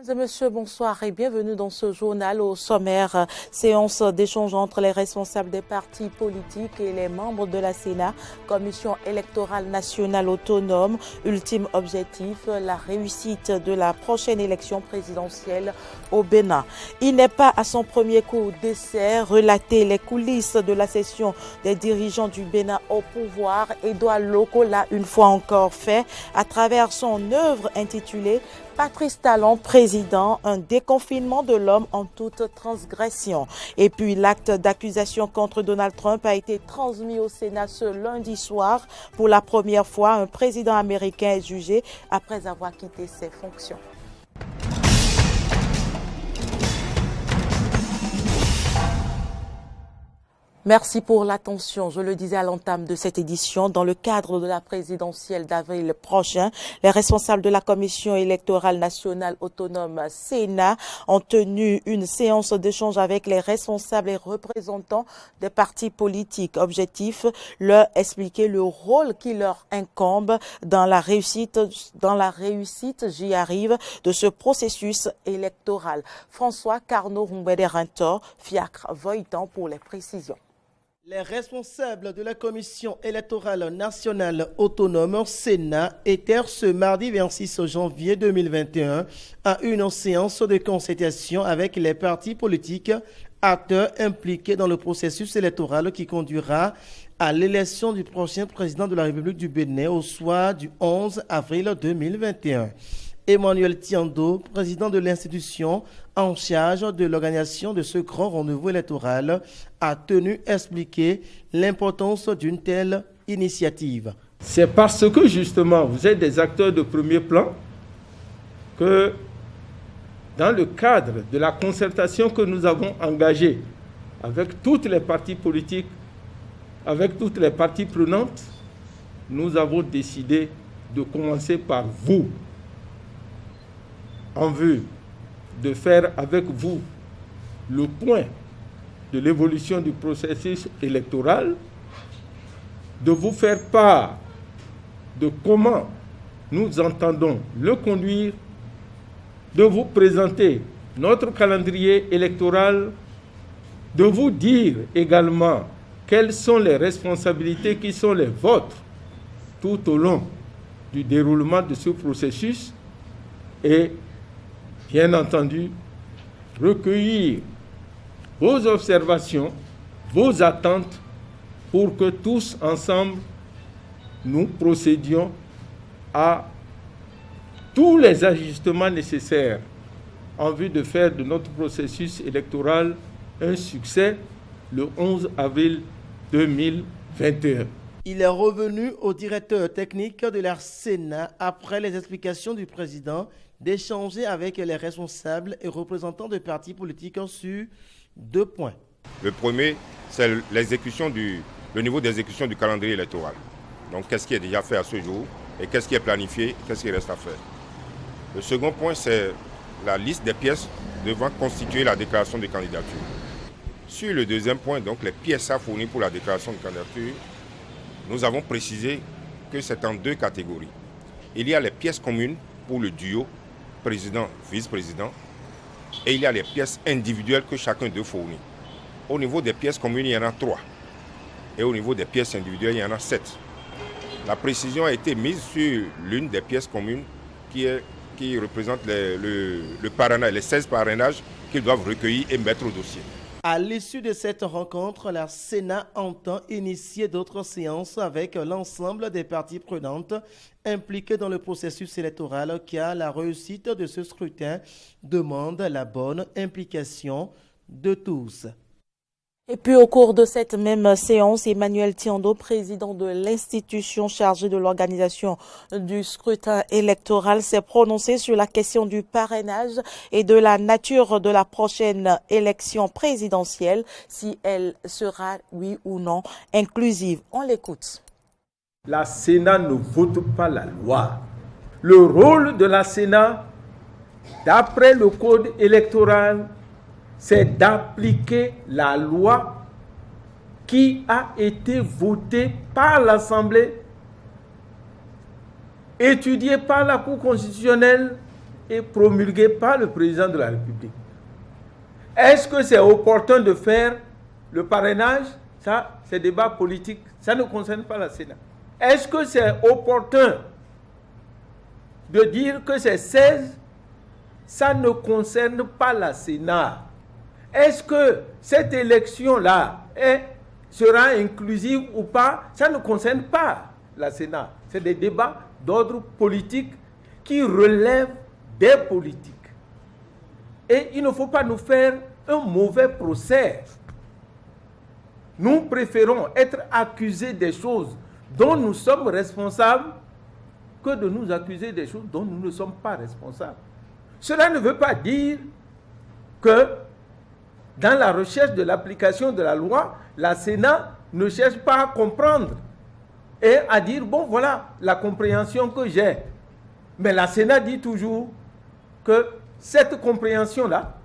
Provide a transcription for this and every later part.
Mesdames et messieurs, bonsoir et bienvenue dans ce journal. Au sommaire, séance d'échange entre les responsables des partis politiques et les membres de la Sénat, commission électorale nationale autonome. Ultime objectif, la réussite de la prochaine élection présidentielle au Bénin. Il n'est pas à son premier coup d'essai. Relater les coulisses de la session des dirigeants du Bénin au pouvoir, Edouard Loko l'a une fois encore fait à travers son œuvre intitulée Patrice Talon, président, un déconfinement de l'homme en toute transgression. Et puis l'acte d'accusation contre Donald Trump a été transmis au Sénat ce lundi soir. Pour la première fois, un président américain est jugé après avoir quitté ses fonctions. Merci pour l'attention. Je le disais à l'entame de cette édition, dans le cadre de la présidentielle d'avril prochain, les responsables de la Commission électorale nationale autonome Sénat ont tenu une séance d'échange avec les responsables et représentants des partis politiques. Objectif, leur expliquer le rôle qui leur incombe dans la réussite, j'y arrive, de ce processus électoral. François Carnot-Rumbede-Rintor, Fiacre Voitan pour les précisions. Les responsables de la Commission électorale nationale autonome Sénat étaient ce mardi 26 janvier 2021 à une séance de concertation avec les partis politiques, acteurs impliqués dans le processus électoral qui conduira à l'élection du prochain président de la République du Bénin au soir du 11 avril 2021. Emmanuel Tiando, président de l'institution en charge de l'organisation de ce grand rendez-vous électoral, a tenu à expliquer l'importance d'une telle initiative. C'est parce que justement vous êtes des acteurs de premier plan que dans le cadre de la concertation que nous avons engagée avec toutes les partis politiques, avec toutes les parties prenantes, nous avons décidé de commencer par vous, en vue de faire avec vous le point de l'évolution du processus électoral, de vous faire part de comment nous entendons le conduire, de vous présenter notre calendrier électoral, de vous dire également quelles sont les responsabilités qui sont les vôtres tout au long du déroulement de ce processus et bien entendu, recueillir vos observations, vos attentes pour que tous ensemble, nous procédions à tous les ajustements nécessaires en vue de faire de notre processus électoral un succès le 11 avril 2021. Il est revenu au directeur technique de la Sénat après les explications du président d'échanger avec les responsables et représentants de partis politiques sur 2 points. Le premier, c'est le niveau d'exécution du calendrier électoral. Donc, qu'est-ce qui est déjà fait à ce jour et qu'est-ce qui est planifié, qu'est-ce qui reste à faire. Le second point, c'est la liste des pièces devant constituer la déclaration de candidature. Sur le deuxième point, donc les pièces à fournir pour la déclaration de candidature, nous avons précisé que c'est en 2 catégories. Il y a les pièces communes pour le duo président-vice-président et il y a les pièces individuelles que chacun d'eux fournit. Au niveau des pièces communes, il y en a 3 et au niveau des pièces individuelles, il y en a 7. La précision a été mise sur l'une des pièces communes qui représente le parrainage, les 16 parrainages qu'ils doivent recueillir et mettre au dossier. À l'issue de cette rencontre, la Sénat entend initier d'autres séances avec l'ensemble des parties prenantes impliquées dans le processus électoral car la réussite de ce scrutin demande la bonne implication de tous. Et puis au cours de cette même séance, Emmanuel Tiando, président de l'institution chargée de l'organisation du scrutin électoral, s'est prononcé sur la question du parrainage et de la nature de la prochaine élection présidentielle, si elle sera, oui ou non, inclusive. On l'écoute. La Sénat ne vote pas la loi. Le rôle de la Sénat, d'après le code électoral, c'est d'appliquer la loi qui a été votée par l'Assemblée, étudiée par la Cour constitutionnelle et promulguée par le président de la République. Est-ce que c'est opportun de faire le parrainage? Ça, c'est débat politique. Ça ne concerne pas la Sénat. Est-ce que c'est opportun de dire que c'est 16? Ça ne concerne pas la Sénat. Est-ce que cette élection-là sera inclusive ou pas? Ça ne concerne pas la Sénat. C'est des débats d'ordre politique qui relèvent des politiques. Et il ne faut pas nous faire un mauvais procès. Nous préférons être accusés des choses dont nous sommes responsables que de nous accuser des choses dont nous ne sommes pas responsables. Cela ne veut pas dire que dans la recherche de l'application de la loi, la Sénat ne cherche pas à comprendre et à dire, bon voilà la compréhension que j'ai. Mais la Sénat dit toujours que cette compréhension-là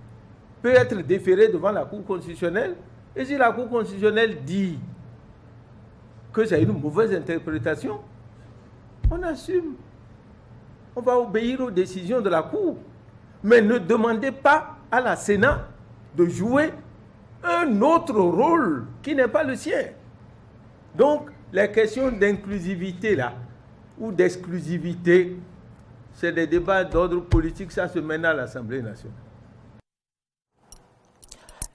peut être déférée devant la Cour constitutionnelle. Et si la Cour constitutionnelle dit que c'est une mauvaise interprétation, on assume. On va obéir aux décisions de la Cour. Mais ne demandez pas à la Sénat de jouer un autre rôle qui n'est pas le sien. Donc, les questions d'inclusivité là, ou d'exclusivité, c'est des débats d'ordre politique, ça se mène à l'Assemblée nationale.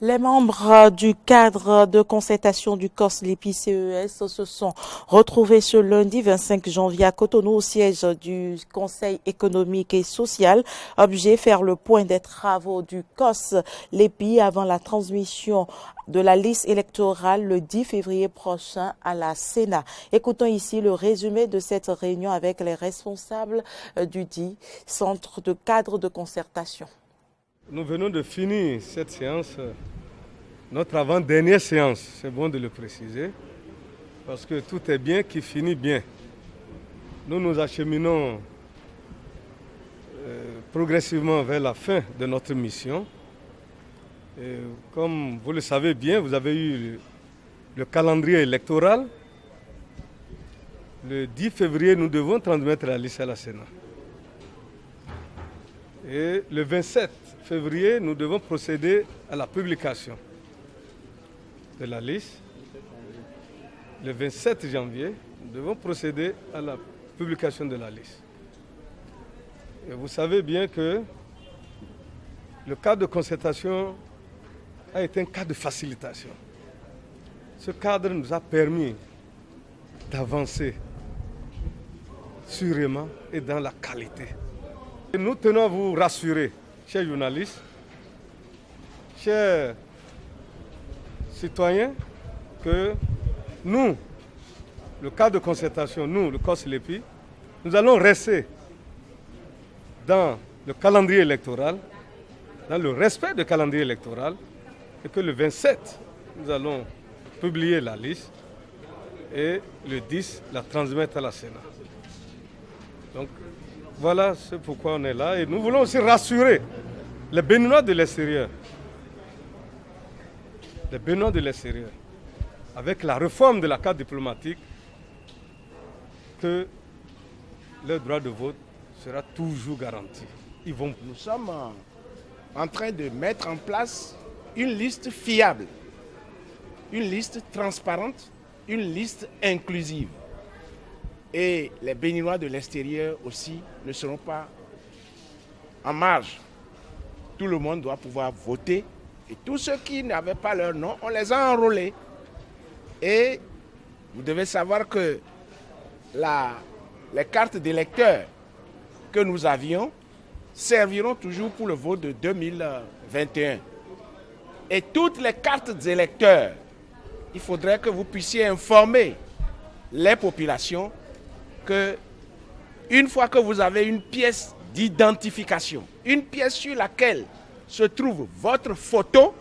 Les membres du cadre de concertation du COS-LEPI-CES se sont retrouvés ce lundi 25 janvier à Cotonou au siège du Conseil économique et social. Objet, faire le point des travaux du COS-LEPI avant la transmission de la liste électorale le 10 février prochain à la Sénat. Écoutons ici le résumé de cette réunion avec les responsables du dit centre de cadre de concertation. Nous venons de finir cette séance, notre avant-dernière séance, c'est bon de le préciser, parce que tout est bien qui finit bien. Nous nous acheminons progressivement vers la fin de notre mission. Et comme vous le savez bien, vous avez eu le calendrier électoral. Le 10 février, nous devons transmettre la liste à la Sénat. Et le 27 février, nous devons procéder à la publication de la liste. Le 27 janvier, nous devons procéder à la publication de la liste. Et vous savez bien que le cadre de concertation a été un cadre de facilitation. Ce cadre nous a permis d'avancer sûrement et dans la qualité. Et nous tenons à vous rassurer, chers journalistes, chers citoyens, que nous, le cadre de concertation, nous, le COS-LEPI, nous allons rester dans le calendrier électoral, dans le respect du calendrier électoral, et que le 27, nous allons publier la liste et le 10, la transmettre à la Sénat. Donc, voilà c'est pourquoi on est là. Et nous voulons aussi rassurer les Béninois de l'extérieur. Les Béninois de l'extérieur, avec la réforme de la carte diplomatique, que leur droit de vote sera toujours garanti. Nous sommes en train de mettre en place une liste fiable, une liste transparente, une liste inclusive. Et les Béninois de l'extérieur aussi ne seront pas en marge. Tout le monde doit pouvoir voter. Et tous ceux qui n'avaient pas leur nom, on les a enrôlés. Et vous devez savoir que les cartes d'électeurs que nous avions serviront toujours pour le vote de 2021. Et toutes les cartes d'électeurs, il faudrait que vous puissiez informer les populations que une fois que vous avez une pièce d'identification, une pièce sur laquelle se trouve votre photo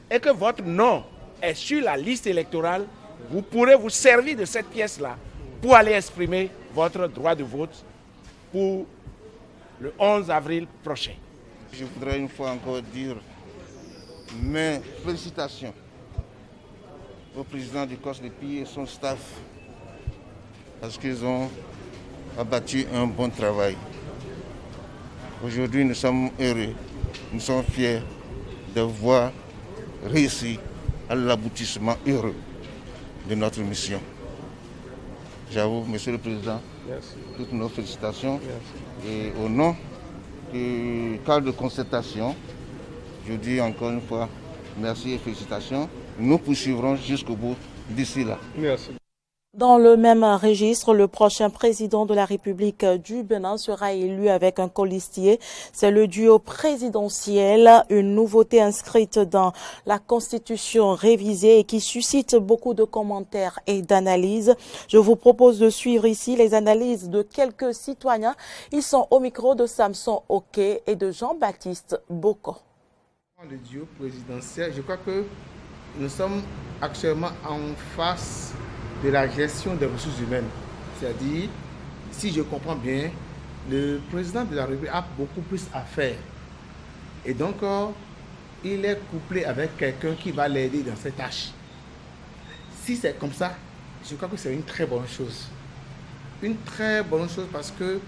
et que votre nom est sur la liste électorale, vous pourrez vous servir de cette pièce-là pour aller exprimer votre droit de vote pour le 11 avril prochain. Je voudrais une fois encore dire mes félicitations au président du COS-LEPI et son staff parce qu'ils ont abattu un bon travail. Aujourd'hui, nous sommes heureux, nous sommes fiers de voir réussi à l'aboutissement heureux de notre mission. J'avoue, Monsieur le Président, Merci. toutes nos félicitations. Merci. Et au nom du cadre de concertation, je dis encore une fois merci et félicitations. Nous poursuivrons jusqu'au bout d'ici là. Merci. Dans le même registre, le prochain président de la République du Bénin sera élu avec un colistier. C'est le duo présidentiel, une nouveauté inscrite dans la Constitution révisée et qui suscite beaucoup de commentaires et d'analyses. Je vous propose de suivre ici les analyses de quelques citoyens. Ils sont au micro de Samson Oké et de Jean-Baptiste Boko. Le duo présidentiel, je crois que nous sommes actuellement en face de la gestion des ressources humaines. C'est-à-dire, si je comprends bien, le président de la République a beaucoup plus à faire. Et donc, il est couplé avec quelqu'un qui va l'aider dans ses tâches. Si c'est comme ça, je crois que c'est une très bonne chose. Une très bonne chose parce que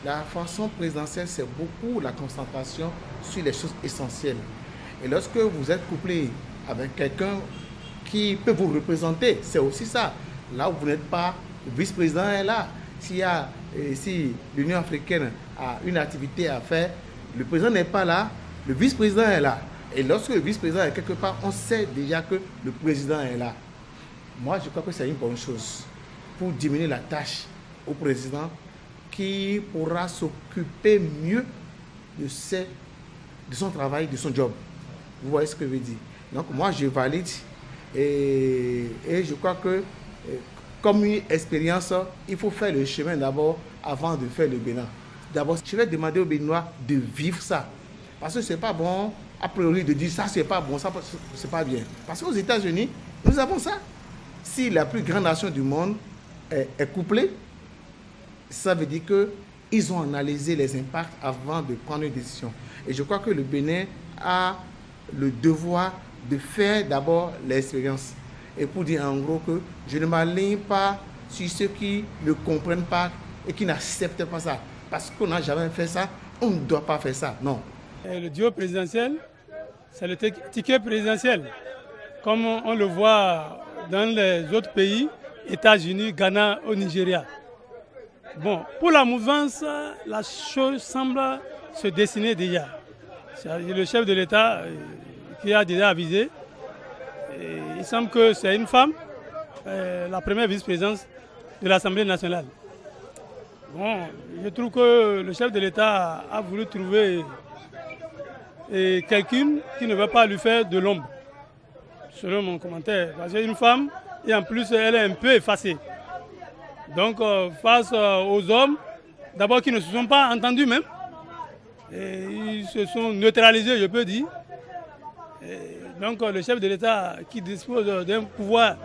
la façon présidentielle, c'est beaucoup la concentration sur les choses essentielles. Et lorsque vous êtes couplé avec quelqu'un qui peut vous représenter, c'est aussi ça. Là où vous n'êtes pas, le vice-président est là. Si l'Union africaine a une activité à faire, le président n'est pas là, le vice-président est là. Et lorsque le vice-président est quelque part, on sait déjà que le président est là. Moi, je crois que c'est une bonne chose pour diminuer la tâche au président qui pourra s'occuper mieux de son travail, de son job. Vous voyez ce que je veux dire? Donc moi, je valide et je crois que comme une expérience, il faut faire le chemin d'abord avant de faire le Bénin. D'abord, je vais demander aux Béninois de vivre ça. Parce que ce n'est pas bon, a priori, de dire ça, c'est pas bon, ça, c'est pas bien. Parce qu'aux États-Unis, nous avons ça. Si la plus grande nation du monde est couplée, ça veut dire qu'ils ont analysé les impacts avant de prendre une décision. Et je crois que le Bénin a le devoir de faire d'abord l'expérience. Et pour dire en gros que je ne m'aligne pas sur ceux qui ne comprennent pas et qui n'acceptent pas ça. Parce qu'on n'a jamais fait ça, on ne doit pas faire ça, non. Et le duo présidentiel, c'est le ticket présidentiel. Comme on le voit dans les autres pays, États-Unis, Ghana, au Nigeria. Bon, pour la mouvance, la chose semble se dessiner déjà. C'est le chef de l'État qui a déjà avisé. Et il semble que c'est une femme, la première vice-présidente de l'Assemblée nationale. Bon, je trouve que le chef de l'État a voulu trouver quelqu'un qui ne va pas lui faire de l'ombre, selon mon commentaire. Parce qu'une femme, et en plus, elle est un peu effacée. Donc, face aux hommes, d'abord qui ne se sont pas entendus même, et ils se sont neutralisés, je peux dire. Et donc, le chef de l'État qui dispose d'un pouvoir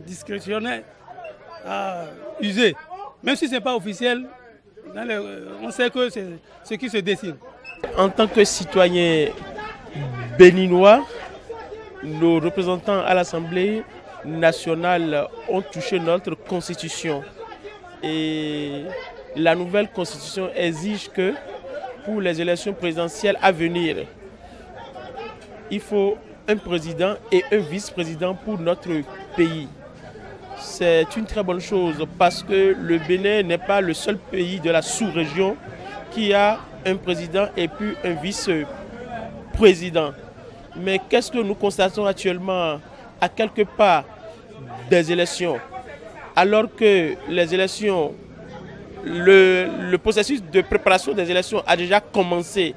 discrétionnaire a usé. Même si ce n'est pas officiel, on sait que c'est ce qui se dessine. En tant que citoyens béninois, nos représentants à l'Assemblée nationale ont touché notre constitution. Et la nouvelle constitution exige que pour les élections présidentielles à venir, il faut un président et un vice-président pour notre pays. C'est une très bonne chose parce que le Bénin n'est pas le seul pays de la sous-région qui a un président et puis un vice-président. Mais qu'est-ce que nous constatons actuellement à quelques pas des élections? Alors que les élections, le processus de préparation des élections a déjà commencé.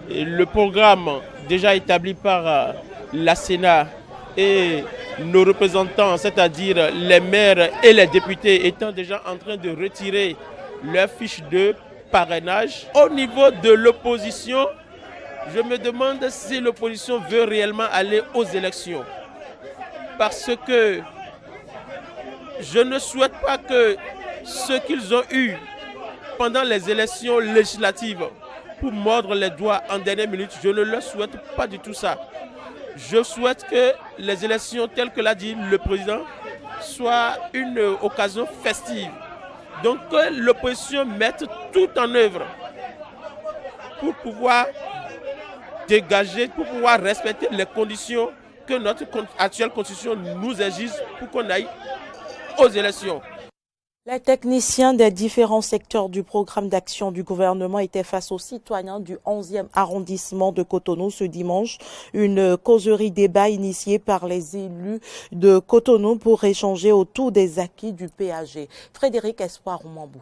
Le programme déjà établi par la Sénat et nos représentants, c'est-à-dire les maires et les députés, étant déjà en train de retirer leurs fiches de parrainage. Au niveau de l'opposition, je me demande si l'opposition veut réellement aller aux élections. Parce que je ne souhaite pas que ce qu'ils ont eu pendant les élections législatives pour mordre les doigts en dernière minute, je ne leur souhaite pas du tout ça. Je souhaite que les élections, telles que l'a dit le président, soient une occasion festive. Donc que l'opposition mette tout en œuvre pour pouvoir dégager, pour pouvoir respecter les conditions que notre actuelle constitution nous exige pour qu'on aille aux élections. Les techniciens des différents secteurs du programme d'action du gouvernement étaient face aux citoyens du 11e arrondissement de Cotonou ce dimanche. Une causerie débat initiée par les élus de Cotonou pour échanger autour des acquis du PAG. Frédéric Espoir Oumambou.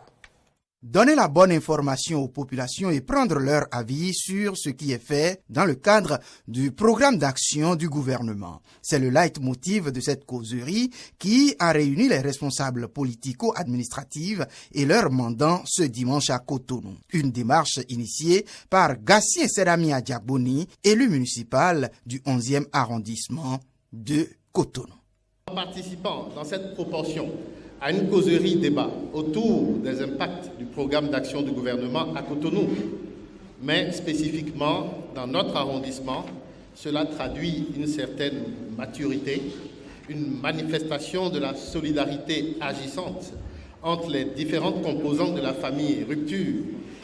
Donner la bonne information aux populations et prendre leur avis sur ce qui est fait dans le cadre du programme d'action du gouvernement. C'est le leitmotiv de cette causerie qui a réuni les responsables politico-administratifs et leurs mandants ce dimanche à Cotonou. Une démarche initiée par Gassien Seramia Diaboni, élu municipal du 11e arrondissement de Cotonou. En participant dans cette proportion à une causerie débat autour des impacts du programme d'action du gouvernement à Cotonou, mais spécifiquement dans notre arrondissement, cela traduit une certaine maturité, une manifestation de la solidarité agissante entre les différentes composantes de la famille Rupture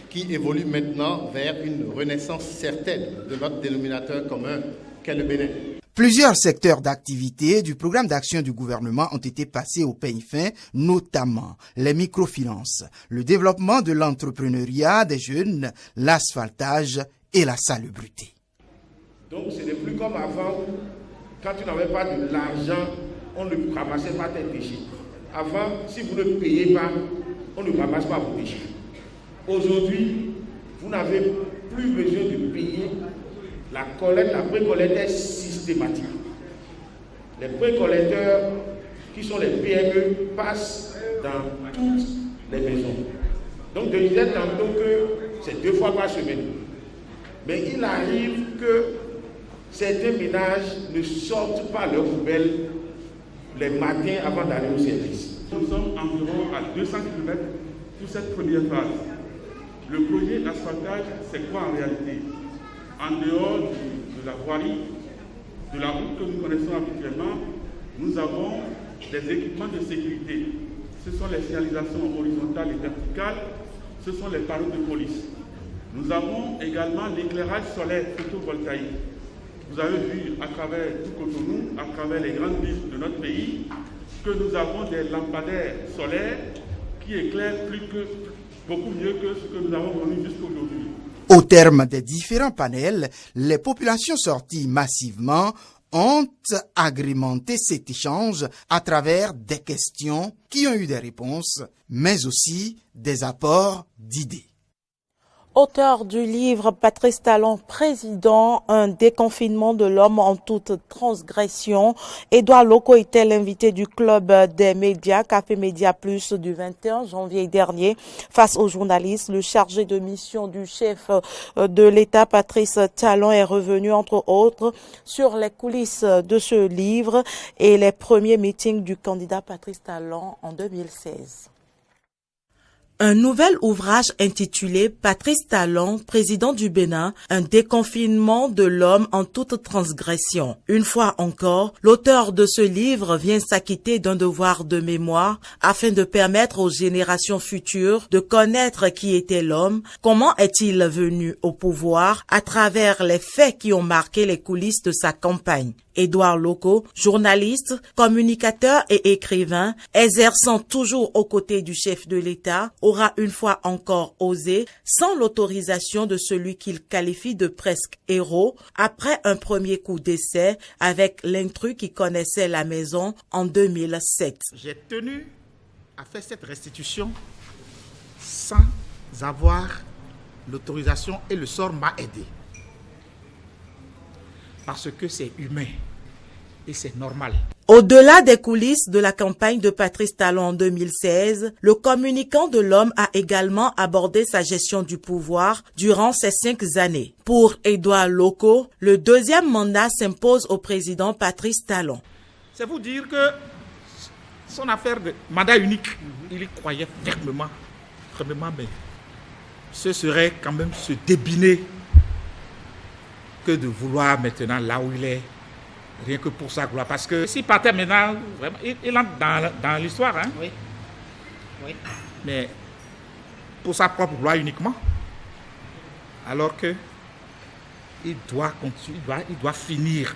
qui évolue maintenant vers une renaissance certaine de notre dénominateur commun qu'est le Bénin. Plusieurs secteurs d'activité du programme d'action du gouvernement ont été passés au peigne fin, notamment les microfinances, le développement de l'entrepreneuriat des jeunes, l'asphaltage et la salubrité. Donc ce n'est plus comme avant, quand tu n'avais pas de l'argent, on ne ramassait pas tes déchets. Avant, si vous ne payez pas, on ne ramasse pas vos déchets. Aujourd'hui, vous n'avez plus besoin de payer. La collecte, la précollecte est systématique. Les précollecteurs, qui sont les PME, passent dans toutes les maisons. Donc je disais tantôt que c'est 2 fois par semaine. Mais il arrive que certains ménages ne sortent pas leurs poubelles les matins avant d'aller au service. Nous sommes environ à 200 km pour cette première phase. Le projet d'asphaltage, c'est quoi en réalité? En dehors de la voirie, de la route que nous connaissons habituellement, nous avons des équipements de sécurité. Ce sont les signalisations horizontales et verticales, ce sont les panneaux de police. Nous avons également l'éclairage solaire photovoltaïque. Vous avez vu à travers tout Cotonou, à travers les grandes villes de notre pays, que nous avons des lampadaires solaires qui éclairent beaucoup mieux que ce que nous avons connu jusqu'aujourd'hui. Au terme des différents panels, les populations sorties massivement ont agrémenté cet échange à travers des questions qui ont eu des réponses, mais aussi des apports d'idées. Auteur du livre Patrice Talon, président, un déconfinement de l'homme en toute transgression. Édouard Loko était l'invité du club des médias, Café Média Plus, du 21 janvier dernier. Face aux journalistes, le chargé de mission du chef de l'État, Patrice Talon, est revenu, entre autres, sur les coulisses de ce livre et les premiers meetings du candidat Patrice Talon en 2016. Un nouvel ouvrage intitulé Patrice Talon, président du Bénin, un déconfinement de l'homme en toute transgression. Une fois encore, l'auteur de ce livre vient s'acquitter d'un devoir de mémoire afin de permettre aux générations futures de connaître qui était l'homme, comment est-il venu au pouvoir à travers les faits qui ont marqué les coulisses de sa campagne. Édouard Loko, journaliste, communicateur et écrivain, exerçant toujours aux côtés du chef de l'État, aura une fois encore osé, sans l'autorisation de celui qu'il qualifie de presque héros, après un premier coup d'essai avec l'intrus qui connaissait la maison en 2007. J'ai tenu à faire cette restitution sans avoir l'autorisation et le sort m'a aidé. Parce que c'est humain et c'est normal. Au-delà des coulisses de la campagne de Patrice Talon en 2016, le communicant de l'homme a également abordé sa gestion du pouvoir durant ces 5 années. Pour Édouard Loko, le deuxième mandat s'impose au président Patrice Talon. C'est vous dire que son affaire de mandat unique, il y croyait fermement, mais ce serait quand même se débiner que de vouloir maintenant là où il est, rien que pour sa gloire. Parce que s'il partait maintenant, vraiment, il entre dans l'histoire. Hein? Oui. Oui. Mais pour sa propre gloire uniquement. alors que il doit continuer, il doit finir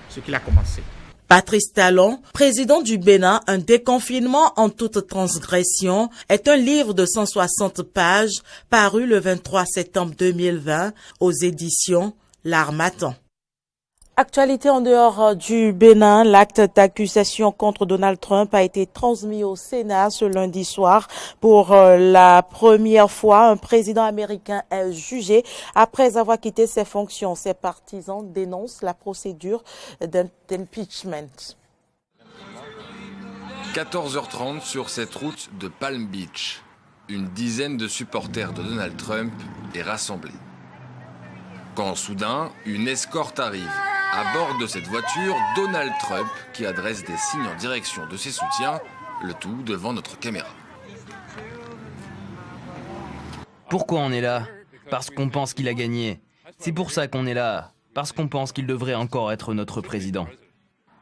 ce qu'il a commencé. Patrice Talon, président du Bénin, un déconfinement en toute transgression, est un livre de 160 pages paru le 23 septembre 2020 aux éditions L'Harmattan. Actualité en dehors du Bénin, l'acte d'accusation contre Donald Trump a été transmis au Sénat ce lundi soir. Pour la première fois, un président américain est jugé après avoir quitté ses fonctions. Ses partisans dénoncent la procédure d'impeachment. 14h30 sur cette route de Palm Beach. Une dizaine de supporters de Donald Trump est rassemblée. Quand soudain, une escorte arrive. À bord de cette voiture, Donald Trump qui adresse des signes en direction de ses soutiens, le tout devant notre caméra. Pourquoi on est là? Parce qu'on pense qu'il a gagné. C'est pour ça qu'on est là. Parce qu'on pense qu'il devrait encore être notre président.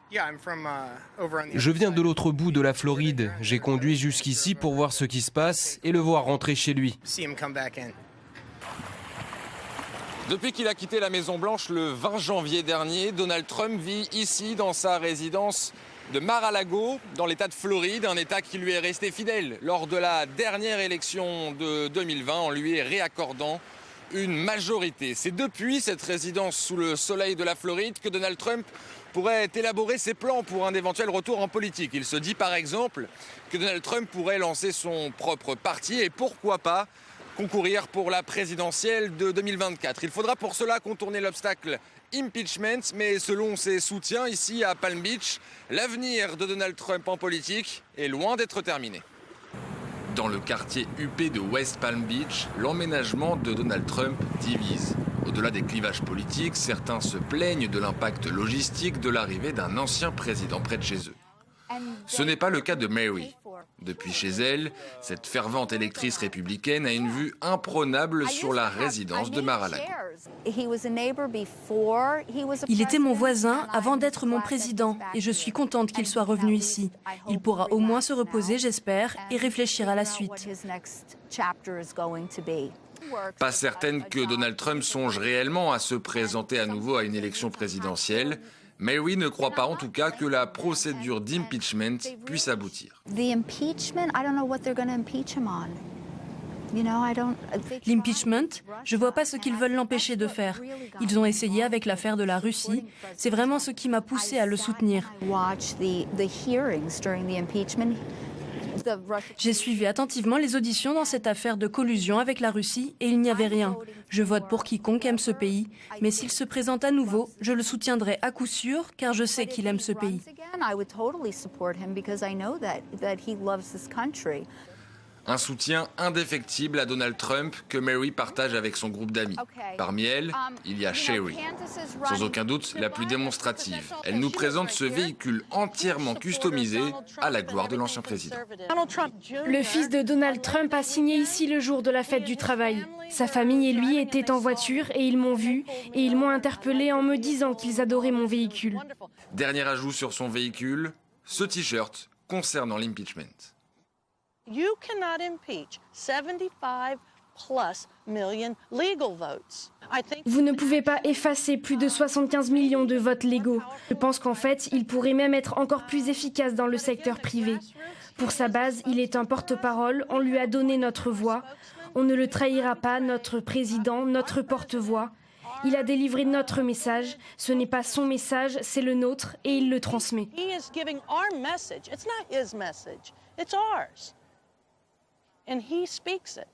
Je viens de l'autre bout de la Floride. J'ai conduit jusqu'ici pour voir ce qui se passe et le voir rentrer chez lui. Depuis qu'il a quitté la Maison-Blanche le 20 janvier dernier, Donald Trump vit ici dans sa résidence de Mar-a-Lago, dans l'État de Floride, un État qui lui est resté fidèle lors de la dernière élection de 2020 en lui réaccordant une majorité. C'est depuis cette résidence sous le soleil de la Floride que Donald Trump pourrait élaborer ses plans pour un éventuel retour en politique. Il se dit par exemple que Donald Trump pourrait lancer son propre parti et pourquoi pas concourir pour la présidentielle de 2024. Il faudra pour cela contourner l'obstacle impeachment, mais selon ses soutiens ici à Palm Beach, l'avenir de Donald Trump en politique est loin d'être terminé. Dans le quartier huppé de West Palm Beach, l'emménagement de Donald Trump divise. Au-delà des clivages politiques, certains se plaignent de l'impact logistique de l'arrivée d'un ancien président près de chez eux. Ce n'est pas le cas de Mary. Depuis chez elle, cette fervente électrice républicaine a une vue imprenable sur la résidence de Mar-a-Lago. Il était mon voisin avant d'être mon président et je suis contente qu'il soit revenu ici. Il pourra au moins se reposer, j'espère, et réfléchir à la suite. Pas certaine que Donald Trump songe réellement à se présenter à nouveau à une élection présidentielle. Mary ne croit pas en tout cas que la procédure d'impeachment puisse aboutir. L'impeachment, je ne vois pas ce qu'ils veulent l'empêcher de faire. Ils ont essayé avec l'affaire de la Russie. C'est vraiment ce qui m'a poussé à le soutenir. J'ai suivi attentivement les auditions dans cette affaire de collusion avec la Russie et il n'y avait rien. Je vote pour quiconque aime ce pays, mais s'il se présente à nouveau, je le soutiendrai à coup sûr car je sais qu'il aime ce pays. Un soutien indéfectible à Donald Trump que Mary partage avec son groupe d'amis. Parmi elles, il y a Sherry, sans aucun doute la plus démonstrative. Elle nous présente ce véhicule entièrement customisé à la gloire de l'ancien président. Le fils de Donald Trump a signé ici le jour de la fête du travail. Sa famille et lui étaient en voiture et ils m'ont vu et ils m'ont interpellé en me disant qu'ils adoraient mon véhicule. Dernier ajout sur son véhicule, ce t-shirt concernant l'impeachment. You cannot impeach 75 plus million legal votes. Vous ne pouvez pas effacer plus de 75 millions de votes légaux. Je pense qu'en fait, il pourrait même être encore plus efficace dans le secteur privé. Pour sa base, il est un porte-parole, on lui a donné notre voix. On ne le trahira pas, notre président, notre porte-voix. Il a délivré notre message. Ce n'est pas son message, c'est le nôtre et il le transmet. He is giving our message. It's not his message. It's ours. And he speaks it.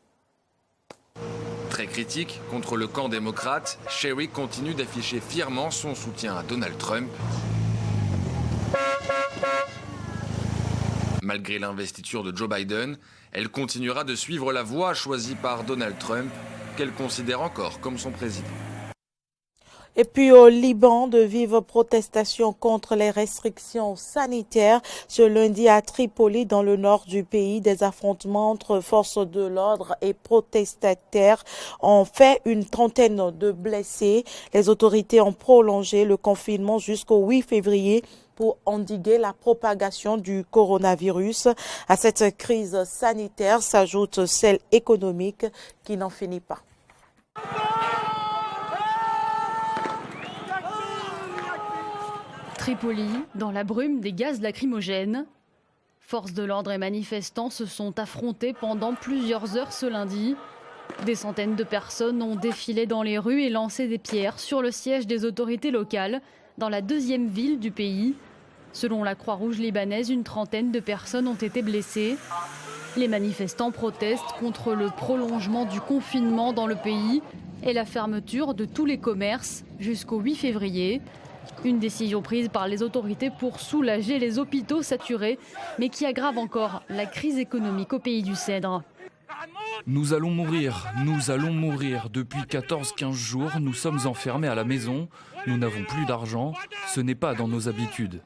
Très critique contre le camp démocrate, Sherry continue d'afficher fièrement son soutien à Donald Trump. Malgré l'investiture de Joe Biden, elle continuera de suivre la voie choisie par Donald Trump, qu'elle considère encore comme son président. Et puis au Liban, de vives protestations contre les restrictions sanitaires. Ce lundi à Tripoli, dans le nord du pays, des affrontements entre forces de l'ordre et protestataires ont fait une trentaine de blessés. Les autorités ont prolongé le confinement jusqu'au 8 février pour endiguer la propagation du coronavirus. À cette crise sanitaire s'ajoute celle économique qui n'en finit pas. Tripoli, dans la brume des gaz lacrymogènes. Forces de l'ordre et manifestants se sont affrontés pendant plusieurs heures ce lundi. Des centaines de personnes ont défilé dans les rues et lancé des pierres sur le siège des autorités locales, dans la deuxième ville du pays. Selon la Croix-Rouge libanaise, une trentaine de personnes ont été blessées. Les manifestants protestent contre le prolongement du confinement dans le pays et la fermeture de tous les commerces jusqu'au 8 février. Une décision prise par les autorités pour soulager les hôpitaux saturés, mais qui aggrave encore la crise économique au pays du Cèdre. Nous allons mourir. Depuis 14-15 jours, nous sommes enfermés à la maison. Nous n'avons plus d'argent. Ce n'est pas dans nos habitudes.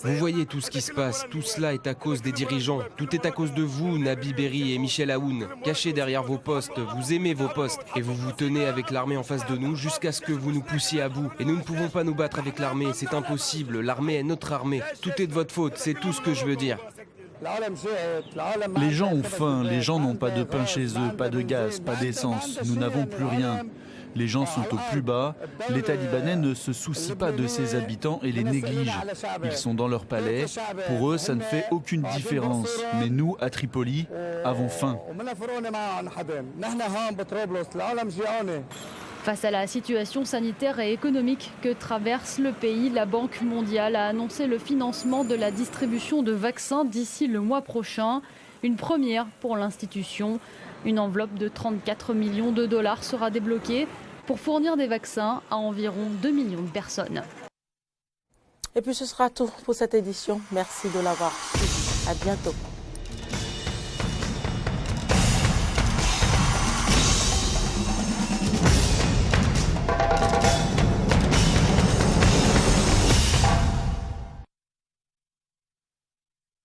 Vous voyez tout ce qui se passe, tout cela est à cause des dirigeants. Tout est à cause de vous, Nabi Berri et Michel Aoun. Cachés derrière vos postes, vous aimez vos postes et vous vous tenez avec l'armée en face de nous jusqu'à ce que vous nous poussiez à bout. Et nous ne pouvons pas nous battre avec l'armée, c'est impossible. L'armée est notre armée. Tout est de votre faute, c'est tout ce que je veux dire. Les gens ont faim, les gens n'ont pas de pain chez eux, pas de gaz, pas d'essence. Nous n'avons plus rien. Les gens sont au plus bas. L'État libanais ne se soucie pas de ses habitants et les néglige. Ils sont dans leur palais. Pour eux, ça ne fait aucune différence. Mais nous, à Tripoli, avons faim. Face à la situation sanitaire et économique que traverse le pays, la Banque mondiale a annoncé le financement de la distribution de vaccins d'ici le mois prochain. Une première pour l'institution. Une enveloppe de 34 millions de dollars sera débloquée pour fournir des vaccins à environ 2 millions de personnes. Et puis ce sera tout pour cette édition. Merci de l'avoir suivi. À bientôt.